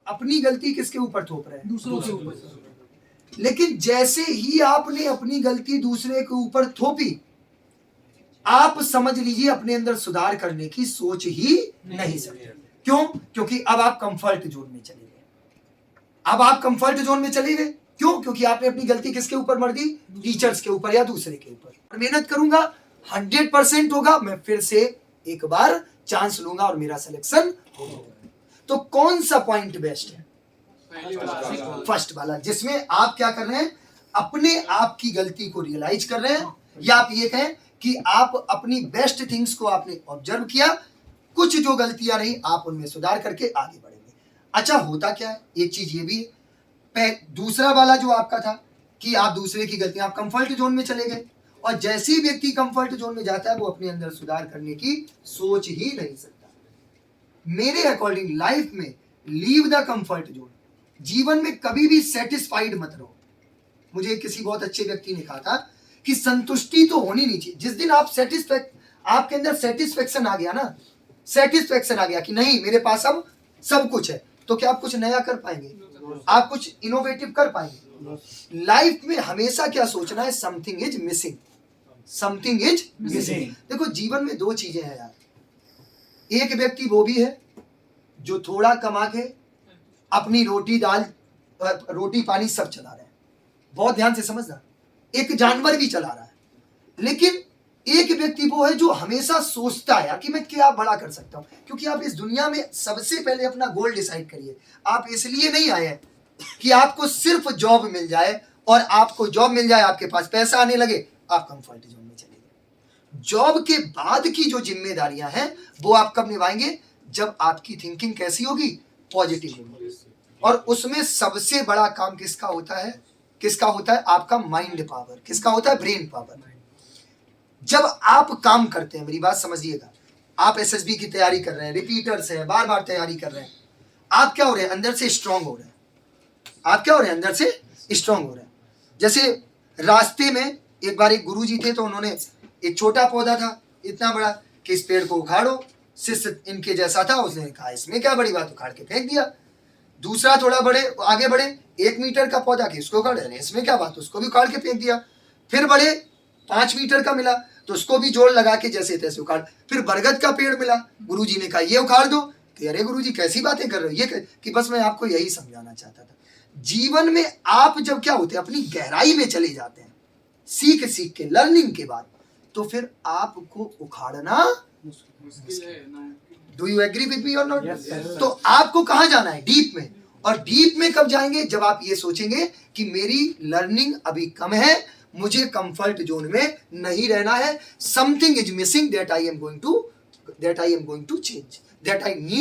अपनी गलती किसके ऊपर थोप रहे हैं? दूसरों के ऊपर। लेकिन जैसे ही आपने अपनी गलती दूसरे के ऊपर थोपी, आप समझ लीजिए अपने अंदर सुधार करने की सोच ही नहीं सकते। क्यों? क्योंकि अब आप कंफर्ट जोन में चले गए। अब आप कंफर्ट जोन में चले गए। क्यों? क्योंकि आपने अपनी गलती किसके ऊपर मर दी? टीचर्स के ऊपर या दूसरे के ऊपर। मेहनत करूंगा, 100% होगा, मैं फिर से एक बार चांस लूंगा और मेरा सिलेक्शन होगा। तो कौन सा पॉइंट बेस्ट है? फर्स्ट वाला, जिसमें आप क्या कर रहे हैं? अपने आप की गलती को रियलाइज कर रहे हैं, या आप ये कहें कि आप अपनी बेस्ट थिंग्स को आपने ऑब्जर्व किया, कुछ जो गलतियां रही आप उनमें सुधार करके आगे बढ़ेंगे। अच्छा, होता क्या है, एक चीज ये भी है, दूसरा वाला जो आपका था कि आप दूसरे की गलतियां, आप कंफर्ट जोन में चले गए, और जैसे ही व्यक्ति कंफर्ट जोन में जाता है वो अपने अंदर सुधार करने की सोच ही नहीं सकता। मेरे अकॉर्डिंग लाइफ में लीव द कंफर्ट जोन। जीवन में कभी भी सेटिस्फाइड मत रहो। मुझे किसी बहुत अच्छे व्यक्ति ने कहा था कि संतुष्टि तो होनी नहीं चाहिए। जिस दिन आप आपके अंदर सेटिस्फेक्शन आ गया ना, सेटिस्फेक्शन आ गया कि नहीं मेरे पास अब सब कुछ है, तो क्या आप कुछ नया कर पाएंगे? आप कुछ इनोवेटिव कर पाएंगे? लाइफ में हमेशा क्या सोचना है? Something is missing, something is missing. देखो, जीवन में दो चीजें हैं यार। एक व्यक्ति वो भी है जो थोड़ा कमा के अपनी रोटी पानी सब चला रहे हैं, बहुत ध्यान से समझना, एक जानवर भी चला रहा है। लेकिन एक व्यक्ति वो है जो हमेशा सोचता है कि मैं क्या बड़ा कर सकता हूं। क्योंकि आप इस दुनिया में सबसे पहले अपना गोल डिसाइड करिए। आप इसलिए नहीं आए हैं कि आपको सिर्फ जॉब मिल जाए, और आपको जॉब मिल जाए, आपके पास पैसा आने लगे, आप कंफर्ट जोन में चले गए। जॉब के बाद की जो जिम्मेदारियां हैं वो आप कब निभाएंगे? जब आपकी थिंकिंग कैसी होगी? पॉजिटिव होगी। और उसमें सबसे बड़ा काम किसका होता है? किसका होता है? आपका माइंड पावर। किसका होता है? Brain power. जब आप काम करते हैं, मेरी बात समझिएगा, आप एसएसबी की तैयारी कर रहे हैं, रिपीटर्स हैं, बार बार तैयारी कर रहे हैं, आप क्या हो रहे हैं? अंदर से स्ट्रांग हो रहे हैं। आप क्या हो रहे हैं? अंदर से स्ट्रांग हो रहे हैं। जैसे रास्ते में एक बार एक गुरुजी थे, तो उन्होंने एक छोटा पौधा था इतना बड़ा कि इस पेड़ को उखाड़ो, शिष्य इनके जैसा था, उसने कहा इसमें क्या बड़ी बात, उखाड़ के फेंक दिया। दूसरा थोड़ा आगे बढ़े, 1 मीटर का पौधा कि उसको उखाड़, इसमें क्या बात, उसको भी उखाड़ के फेंक दिया। फिर बढ़े, 5 मीटर का मिला तो उसको भी जोड़ लगा के जैसे तैसे उखाड़। फिर बरगद का पेड़ मिला, गुरुजी ने कहा ये उखाड़ दो, कि अरे गुरुजी कैसी बातें कर रहे हो, ये कि बस मैं आपको यही समझाना चाहता था। जीवन में आप जब क्या होते हैं, अपनी गहराई में चले जाते हैं, सीख सीख के, लर्निंग के बाद, तो फिर आपको उखाड़ना do you agree with me और नॉट? तो आपको कहां जाना है? डीप में। और डीप में कब जाएंगे? जब आप ये सोचेंगे कि मेरी लर्निंग अभी कम है, मुझे कंफर्ट जोन में नहीं रहना है, something is missing that I am going to change, that I need